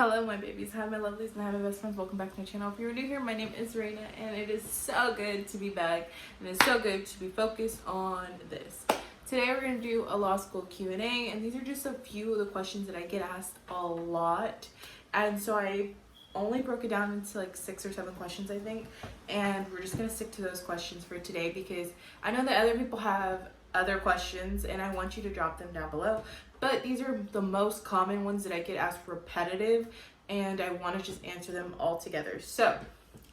Hello my babies, hi my lovelies, and hi my best friends. Welcome back to my channel. If you're new here, my name is Reyna, and it is so good to be back, and it's so good to be focused on this. Today we're going to do a law school Q&A, and these are just a few of the questions that I get asked a lot, and so I only broke it down into like 6 or 7 questions I think, and we're just going to stick to those questions for today because I know that other people have other questions and I want you to drop them down below, but these are the most common ones that I get asked repetitive and I want to just answer them all together. So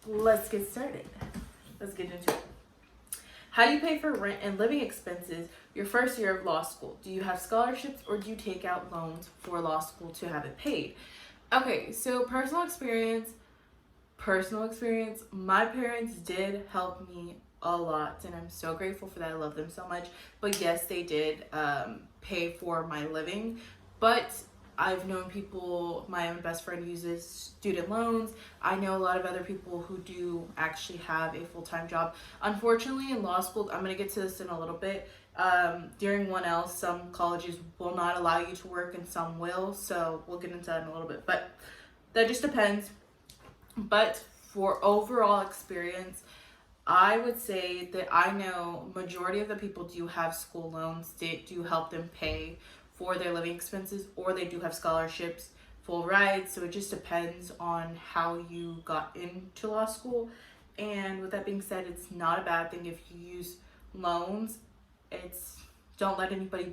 let's get started. Let's get into it. How do you pay for rent and living expenses your first year of law school? Do you have scholarships or do you take out loans for law school to have it paid? Okay, so personal experience, my parents did help me a lot and I'm so grateful for that. I love them so much. But yes, they did pay for my living, but I've known people, my best friend uses student loans. I know a lot of other people who do actually have a full-time job. Unfortunately, in law school, I'm going to get to this in a little bit, during 1L, some colleges will not allow you to work and some will, so we'll get into that in a little bit, but that just depends. But for overall experience, I would say that I know majority of the people do have school loans. They do help them pay for their living expenses, or they do have scholarships, full rides. So it just depends on how you got into law school. And with that being said, it's not a bad thing if you use loans. Don't let anybody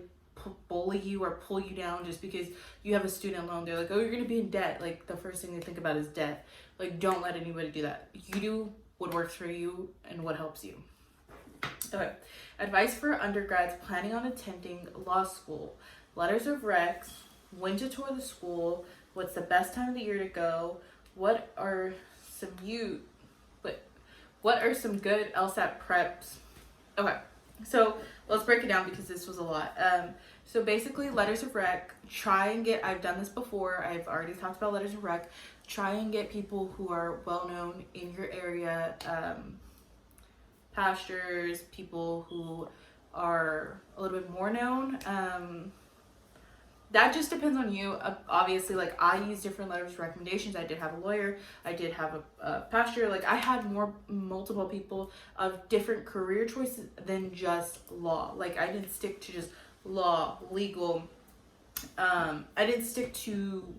bully you or pull you down just because you have a student loan. They're like, oh, you're gonna be in debt. Like the first thing they think about is debt. Like, don't let anybody do that. You do what works for you and what helps you. Okay, advice for undergrads planning on attending law school: letters of recs, when to tour the school, what's the best time of the year to go, what are some good Lsat preps. Okay, so let's break it down because this was a lot. So basically, letters of rec, try and get, I've done this before, I've already talked about letters of rec, try and get people who are well known in your area, pastors, people who are a little bit more known. That just depends on you. Obviously, like I use different letters of recommendations. I did have a lawyer, I did have a pastor. Like I had multiple people of different career choices than just law. Like I didn't stick to just law, legal. I didn't stick to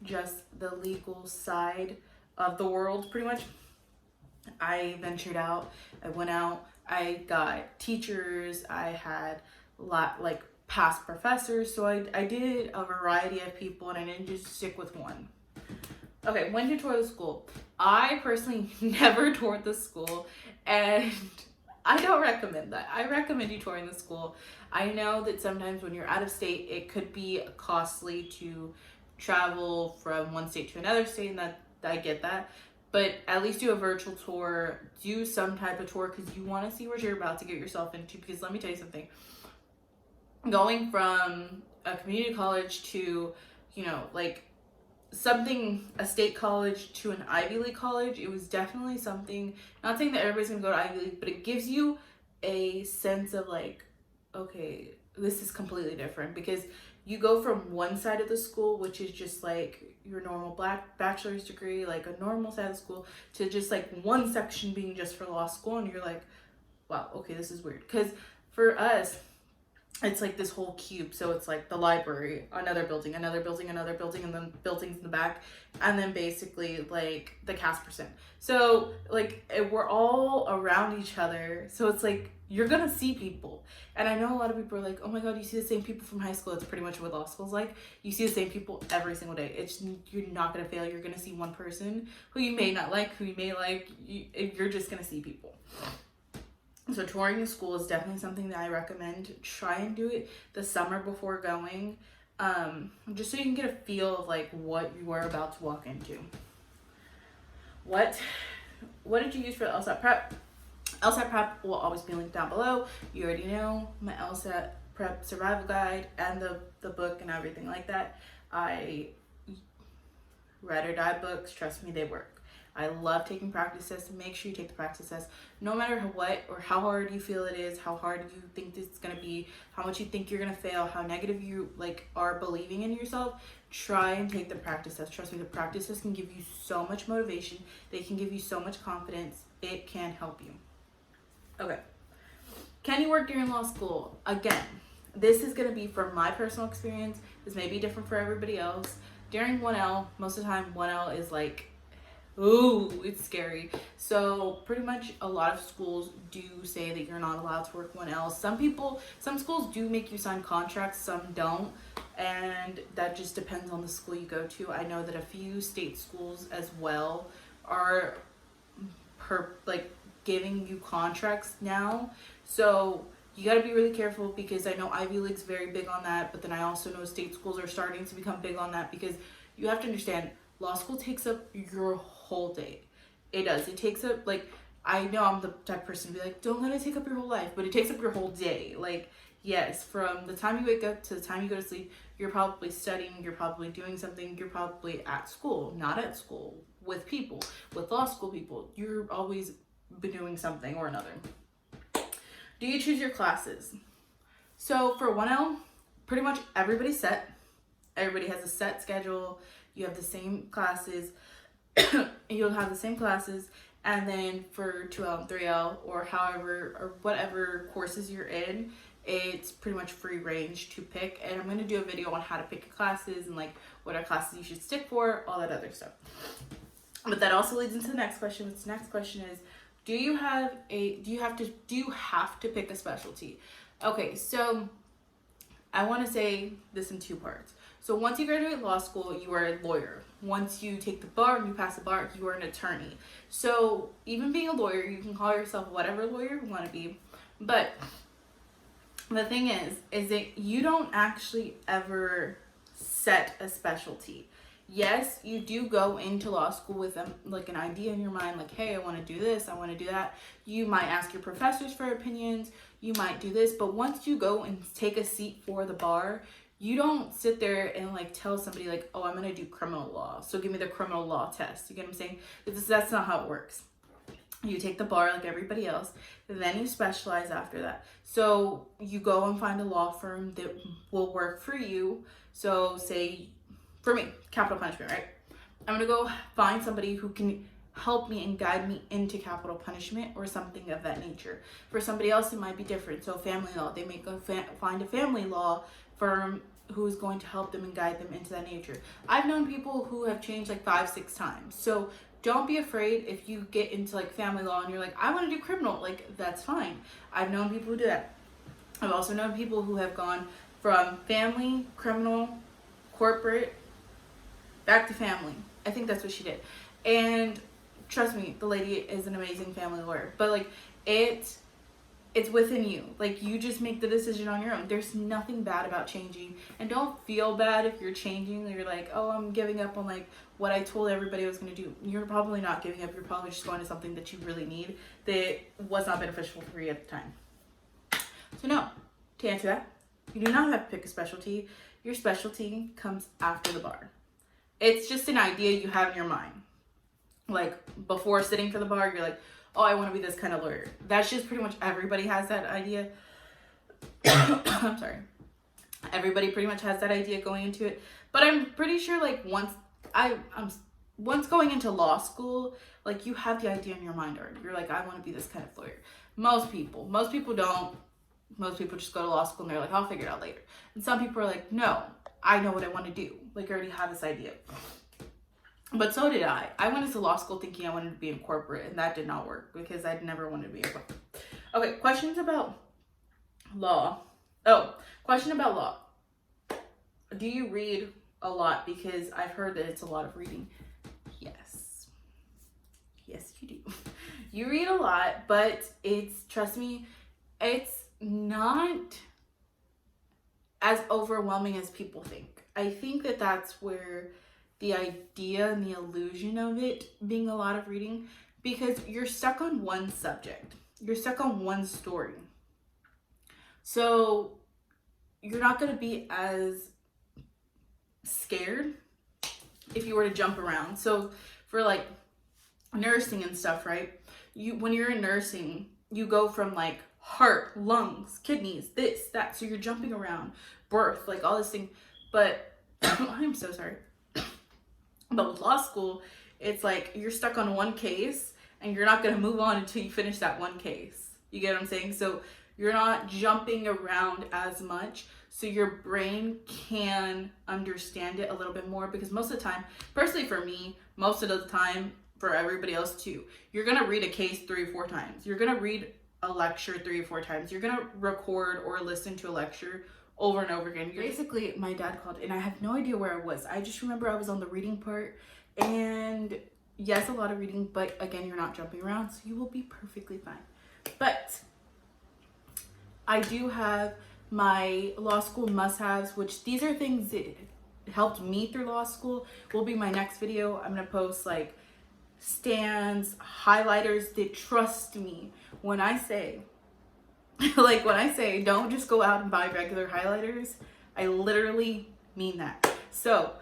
just the legal side of the world pretty much. I ventured out, I went out, I got teachers, I had a lot like past professors, so I did a variety of people and I didn't just stick with one. Okay, when to tour the school. I personally never toured the school and I don't recommend that. I recommend you touring the school. I know that sometimes when you're out of state, it could be costly to travel from one state to another state, and that I get that. But at least do a virtual tour, do some type of tour because you want to see what you're about to get yourself into. Because let me tell you something, going from a community college to, like a state college to an Ivy League college, it was definitely something, not saying that everybody's gonna go to Ivy League, but it gives you a sense of like, okay, this is completely different because you go from one side of the school, which is just like your normal bachelor's degree, like a normal side of school, to just like one section being just for law school, and you're like, wow, okay, this is weird. Because for us, it's like this whole cube. So it's like the library, another building, and then buildings in the back, and then basically like the cast percent. So like we're all around each other. So it's like you're gonna see people. And I know a lot of people are like, oh my god, you see the same people from high school. It's pretty much what law school's like. You see the same people every single day. You're not gonna fail. You're gonna see one person who you may not like, who you may like. You're just gonna see people. So touring the school is definitely something that I recommend. Try and do it the summer before going, just so you can get a feel of like what you are about to walk into. What did you use for the LSAT prep? LSAT prep will always be linked down below. You already know my LSAT prep survival guide and the book and everything like that. I ride or die books, trust me, they work. I love taking practice tests. Make sure you take the practice test, no matter what or how hard you feel it is, how hard you think this is going to be, how much you think you're going to fail, how negative you like are believing in yourself. Try and take the practice test. Trust me, the practice test can give you so much motivation. They can give you so much confidence. It can help you. Okay. Can you work during law school? Again, this is going to be from my personal experience. This may be different for everybody else. During 1L, most of the time 1L is like, ooh, it's scary. So pretty much a lot of schools do say that you're not allowed to work 1L. Some schools do make you sign contracts, some don't. And that just depends on the school you go to. I know that a few state schools as well are giving you contracts now. So you got to be really careful, because I know Ivy League's very big on that, but then I also know state schools are starting to become big on that, because you have to understand, law school takes up your whole day. It does. It takes up, like, I know I'm the type of person to be like, don't let it take up your whole life, but it takes up your whole day. Like, yes, from the time you wake up to the time you go to sleep, you're probably studying, you're probably doing something, you're probably at school, not at school, with people, with law school people. You're always been doing something or another. Do you choose your classes? So for 1L, pretty much everybody's set. Everybody has a set schedule. You have the same classes. You'll have the same classes. And then for 2L and 3L, or however, or whatever courses you're in, it's pretty much free range to pick. And I'm going to do a video on how to pick classes and like what are classes you should stick for, all that other stuff. But that also leads into the next question, which the next question is, do you have to pick a specialty? Okay, so I want to say this in two parts. So once you graduate law school, you are a lawyer. Once you take the bar and you pass the bar, you are an attorney. So even being a lawyer, you can call yourself whatever lawyer you want to be. But the thing is that you don't actually ever set a specialty. Yes, you do go into law school with like an idea in your mind, like, hey, I want to do this, I want to do that. You might ask your professors for opinions, you might do this, but once you go and take a seat for the bar, you don't sit there and like tell somebody like, oh, I'm going to do criminal law, so give me the criminal law test. You get what I'm saying? That's not how it works. You take the bar like everybody else, and then you specialize after that. So you go and find a law firm that will work for you. So say, for me, capital punishment, right? I'm going to go find somebody who can help me and guide me into capital punishment or something of that nature. For somebody else, it might be different. So family law, they may go find a family law firm who is going to help them and guide them into that nature. I've known people who have changed like 5-6 times. So don't be afraid if you get into like family law and you're like, I want to do criminal, like that's fine. I've known people who do that. I've also known people who have gone from family, criminal, corporate, back to family. I think that's what she did. And trust me, the lady is an amazing family lawyer. But like it's within you. Like you just make the decision on your own. There's nothing bad about changing. And don't feel bad if you're changing or you're like, oh, I'm giving up on like what I told everybody I was going to do. You're probably not giving up. You're probably just going to something that you really need that was not beneficial for you at the time. So no, to answer that, you do not have to pick a specialty. Your specialty comes after the bar. It's just an idea you have in your mind. Like before sitting for the bar, you're like, oh, I want to be this kind of lawyer. That's just pretty much everybody has that idea. I'm sorry. Everybody pretty much has that idea going into it. But I'm pretty sure like once going into law school, like you have the idea in your mind already. You're like, I want to be this kind of lawyer. Most people don't. Most people just go to law school and they're like, I'll figure it out later. And some people are like, no, I know what I want to do. Like I already have this idea. But so did I. I went into law school thinking I wanted to be in corporate, and that did not work because I'd never wanted to be in corporate. Okay, questions about law. Oh, question about law. Do you read a lot? Because I've heard that it's a lot of reading. Yes. Yes, you do. You read a lot, but trust me, it's not as overwhelming as people think. I think that that's where the idea and the illusion of it being a lot of reading, because you're stuck on one subject. You're stuck on one story. So you're not going to be as scared if you were to jump around. So for like nursing and stuff, right? When you're in nursing, you go from like heart, lungs, kidneys, this, that. So you're jumping around, birth, like all this thing. But I'm so sorry. But with law school, it's like you're stuck on one case and you're not going to move on until you finish that one case. You get what I'm saying? So you're not jumping around as much. So your brain can understand it a little bit more, because most of the time, personally for me, most of the time, for everybody else too, you're going to read a case 3 or 4 times. You're going to read a lecture 3 or 4 times. You're going to record or listen to a lecture over and over again. Basically, my dad called and I have no idea where I was. I just remember I was on the reading part, and yes, a lot of reading, but again, you're not jumping around, so you will be perfectly fine. But I do have my law school must-haves, which these are things that helped me through law school. Will be my next video. I'm gonna post like stands, highlighters that, trust me when I say like when I say don't just go out and buy regular highlighters, I literally mean that. So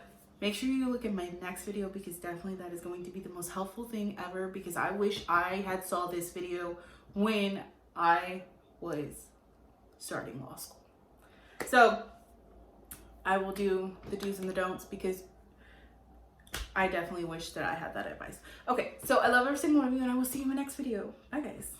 make sure you look at my next video, because definitely that is going to be the most helpful thing ever, because I wish I had saw this video when I was starting law school. So I will do the do's and the don'ts, because I definitely wish that I had that advice. Okay, so I love every single one of you, and I will see you in my next video. Bye, guys.